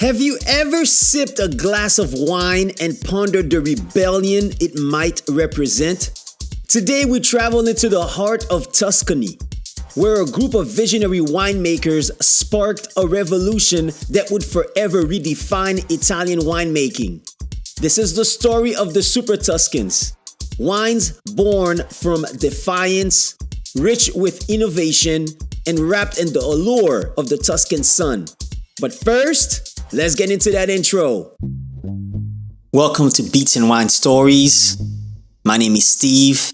Have you ever sipped a glass of wine and pondered the rebellion it might represent? Today we travel into the heart of Tuscany, where a group of visionary winemakers sparked a revolution that would forever redefine Italian winemaking. This is the story of the Super Tuscans, wines born from defiance, rich with innovation, and wrapped in the allure of the Tuscan sun. But first, let's get into that intro. Welcome to Beats and Wine Stories. My name is Steve,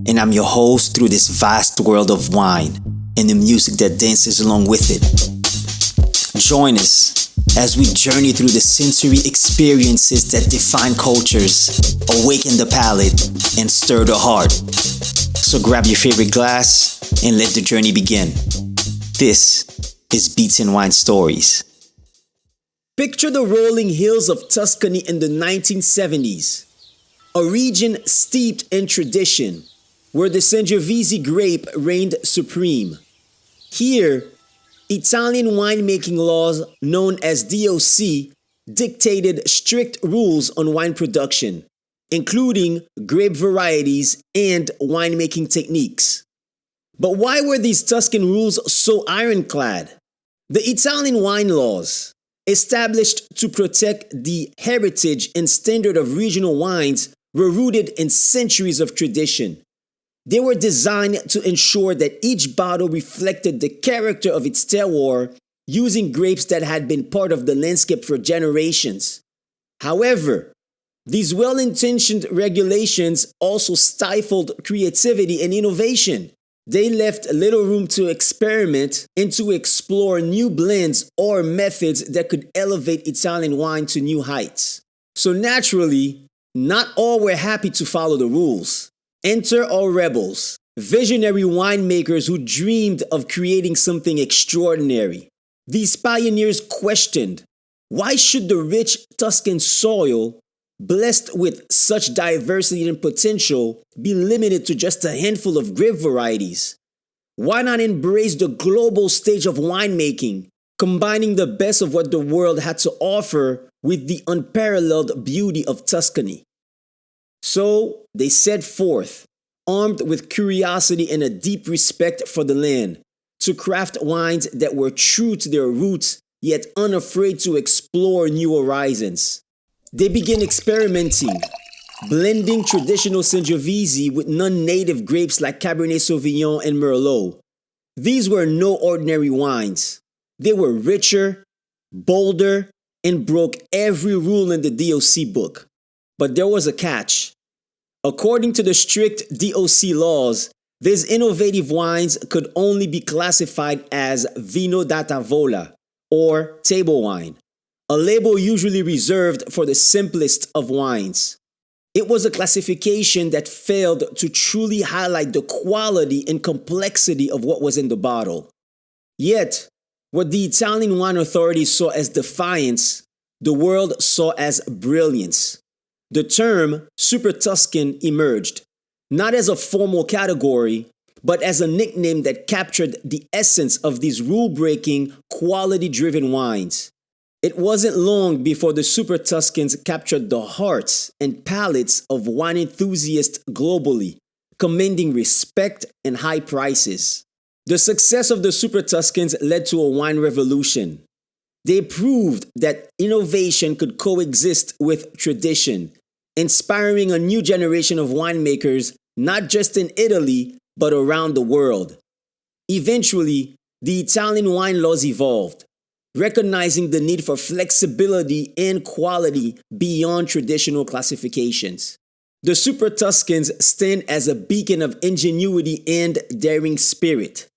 and I'm your host through this vast world of wine and the music that dances along with it. Join us as we journey through the sensory experiences that define cultures, awaken the palate, and stir the heart. So grab your favorite glass and let the journey begin. This is Beats and Wine Stories. Picture the rolling hills of Tuscany in the 1970s, a region steeped in tradition, where the Sangiovese grape reigned supreme. Here, Italian winemaking laws known as DOC dictated strict rules on wine production, including grape varieties and winemaking techniques. But why were these Tuscan rules so ironclad? The Italian wine laws, established to protect the heritage and standard of regional wines, were rooted in centuries of tradition. They were designed to ensure that each bottle reflected the character of its terroir, using grapes that had been part of the landscape for generations. However, these well-intentioned regulations also stifled creativity and innovation. They left little room to experiment and to explore new blends or methods that could elevate Italian wine to new heights. So naturally, not all were happy to follow the rules. Enter our rebels, visionary winemakers who dreamed of creating something extraordinary. These pioneers questioned, why should the rich Tuscan soil, blessed with such diversity and potential, be limited to just a handful of grape varieties? Why not embrace the global stage of winemaking, combining the best of what the world had to offer with the unparalleled beauty of Tuscany? So they set forth, armed with curiosity and a deep respect for the land, to craft wines that were true to their roots, yet unafraid to explore new horizons. They began experimenting, blending traditional Sangiovese with non-native grapes like Cabernet Sauvignon and Merlot. These were no ordinary wines. They were richer, bolder, and broke every rule in the DOC book. But there was a catch. According to the strict DOC laws, these innovative wines could only be classified as vino da tavola, or table wine, a label usually reserved for the simplest of wines. It was a classification that failed to truly highlight the quality and complexity of what was in the bottle. Yet, what the Italian wine authorities saw as defiance, the world saw as brilliance. The term Super Tuscan emerged, not as a formal category, but as a nickname that captured the essence of these rule-breaking, quality-driven wines. It wasn't long before the Super Tuscans captured the hearts and palates of wine enthusiasts globally, commanding respect and high prices. The success of the Super Tuscans led to a wine revolution. They proved that innovation could coexist with tradition, inspiring a new generation of winemakers not just in Italy, but around the world. Eventually, the Italian wine laws evolved, recognizing the need for flexibility and quality beyond traditional classifications. The Super Tuscans stand as a beacon of ingenuity and daring spirit.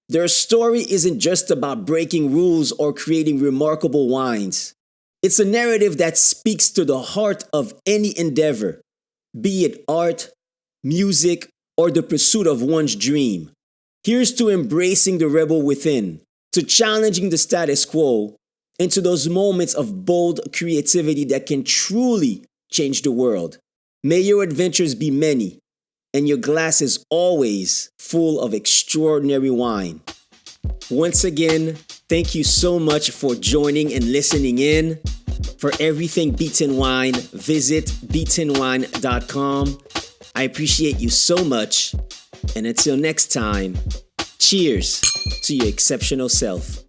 Their story isn't just about breaking rules or creating remarkable wines. It's a narrative that speaks to the heart of any endeavor, be it art, music, or the pursuit of one's dream. Here's to embracing the rebel within, to challenging the status quo, and to those moments of bold creativity that can truly change the world. May your adventures be many, and your glass is always full of extraordinary wine. Once again, thank you so much for joining and listening in. For everything Beaten Wine, visit beatenwine.com. I appreciate you so much. And until next time, cheers to your exceptional self.